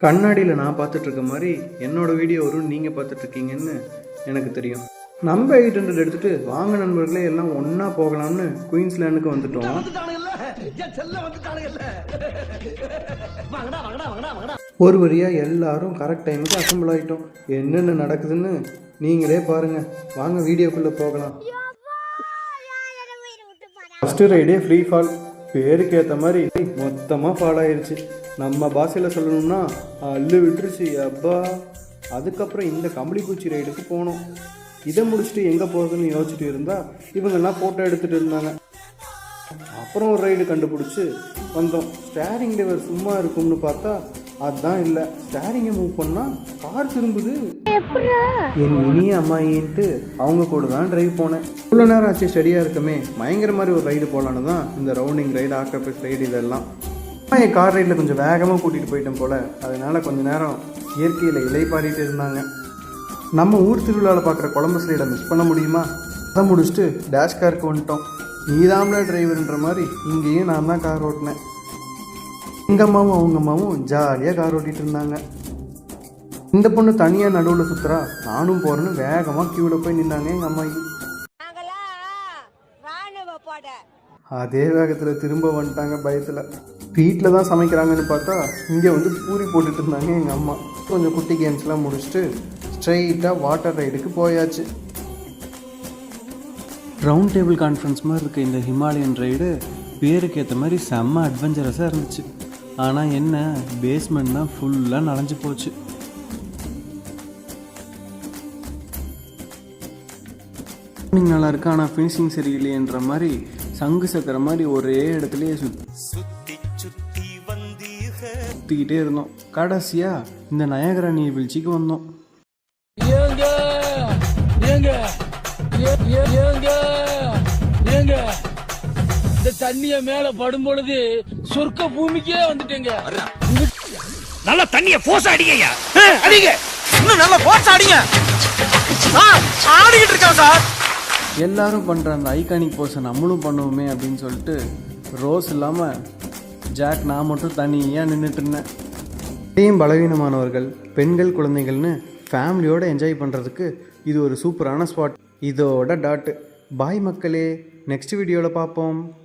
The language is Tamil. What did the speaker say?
கண்ணாடியில் நான் பார்த்துட்ருக்க மாதிரி என்னோடய வீடியோ வரும் நீங்கள் பார்த்துட்ருக்கீங்கன்னு எனக்கு தெரியும். நம்ம 800 எடுத்துகிட்டு வாங்க நண்பர்களே எல்லாம் ஒன்றா போகலாம்னு குயின்ஸ்லேண்டுக்கு வந்துட்டோம். ஒரு வழியாக எல்லாரும் கரெக்ட் டைமுக்கு அசம்பிள் ஆகிட்டோம். என்னென்ன நடக்குதுன்னு நீங்களே பாருங்கள். வாங்க வீடியோக்குள்ளே போகலாம். ஃபஸ்ட்டு ரைடே ஃப்ரீ ஃபால். பேருக்கு ஏற்ற மாதிரி மொத்தமாக ஃபால் ஆயிடுச்சு. நம்ம பாஷையில் சொல்லணும்னா அள்ளு விட்டுருச்சு அப்பா. அதுக்கப்புறம் இந்த கம்பளிப்பூச்சி ரைடுக்கு போனோம். இதை முடிச்சுட்டு எங்கே போகிறதுன்னு யோசிச்சுட்டு இருந்தால் இவங்கெல்லாம் ஃபோட்டோ எடுத்துகிட்டு இருந்தாங்க. அப்புறம் ஒரு ரைடு கண்டுபிடிச்சி வந்தோம். ஸ்டேரிங் லிவர் சும்மா இருக்கும்னு பார்த்தா அதுதான் இல்லை. ஸ்டேரிங்கை மூவ் பண்ணால் கார் திரும்புது. என் இனிய அம்மாயின்ட்டு அவங்க கூட தான் ட்ரைவ் போனேன். இவ்வளோ நேரம் ஆச்சு ஸ்டடியாக இருக்குமே, பயங்கர மாதிரி ஒரு ரைடு போகலான்னு தான் இந்த ரவுண்டிங் ரைடு, ஆக்டோபஸ் ரைடு இதெல்லாம். என் கார் ரைடில் கொஞ்சம் வேகமாக கூட்டிகிட்டு போயிட்டேன் போல். அதனால் கொஞ்சம் நேரம் இயற்கையில் இலை பாடிட்டு இருந்தாங்க. நம்ம ஊர் திருவிழாவில் பார்க்குற கொலம்பஸ் ரைடை மிஸ் பண்ண முடியுமா? அதை முடிச்சுட்டு டேஷ் காருக்கு வந்துட்டோம். நீதாம்ல டிரைவருன்ற மாதிரி இங்கேயும் நான் தான் கார் ஓட்டினேன். எங்கள் அம்மாவும் அவங்க அம்மாவும் ஜாலியாக கார் ஓட்டிகிட்டு இருந்தாங்க. இந்த பொண்ணு தனியாக நடுவில் சுற்றுறா, நானும் போகிறேன்னு வேகமாக க்யூவில் போய் நின்னாங்க எங்கள் அம்மாயி. அதே வேகத்தில் திரும்ப வந்துட்டாங்க பயத்தில். வீட்டில் தான் சமைக்கிறாங்கன்னு பார்த்தா இங்கே வந்து பூரி போட்டுட்டு இருந்தாங்க எங்கள் அம்மா. கொஞ்சம் குட்டி கேம்ஸ்லாம் முடிச்சுட்டு ஸ்ட்ரெயிட்டாக வாட்டர் ரைடுக்கு போயாச்சு. ரவுண்ட் டேபிள் கான்ஃபரன்ஸ் மாதிரி இருக்க இந்த ஹிமாலயன் ரைடு பேருக்கு ஏற்ற மாதிரி செம்ம அட்வென்ச்சரஸாக இருந்துச்சு. ஆனால் என்ன, பேஸ்மெண்ட் தான் ஃபுல்லாக நனைஞ்சு போச்சு. நல்லா இருக்கு, ஆனால் ஃபினிஷிங் சரியில்லைன்ற மாதிரி சங்கு சக்கர மாதிரி ஒரே இடத்துலயே சுத்திக்கிட்டே இருந்தோம். கடைசியா இந்த நயகரா நீர்வீழ்ச்சிக்கு வந்தோம். இந்த தண்ணிய மேல படும் பொழுது சொர்க்க பூமிக்கே வந்துட்டேங்க. நல்ல தண்ணிய போர்ஸ் அடிங்க, அடிங்க, இன்னும் நல்ல போர்ஸ் அடிங்க. ஆடிக்கிட்டு இருக்கேன் சார். எல்லாரும் பண்ணுற அந்த ஐகானிக் போஸை நம்மளும் பண்ணுவோமே அப்படின்னு சொல்லிட்டு ரோஸ் இல்லாமல் ஜாக் நான் மட்டும் தனியாக நின்றுட்டு இருந்தேன். இதையும் பலவீனமானவர்கள், பெண்கள், குழந்தைகள்னு ஃபேமிலியோடு என்ஜாய் பண்ணுறதுக்கு இது ஒரு சூப்பரான ஸ்பாட். இதோட டாட்டு. பாய் மக்களே, நெக்ஸ்ட் வீடியோவில் பார்ப்போம்.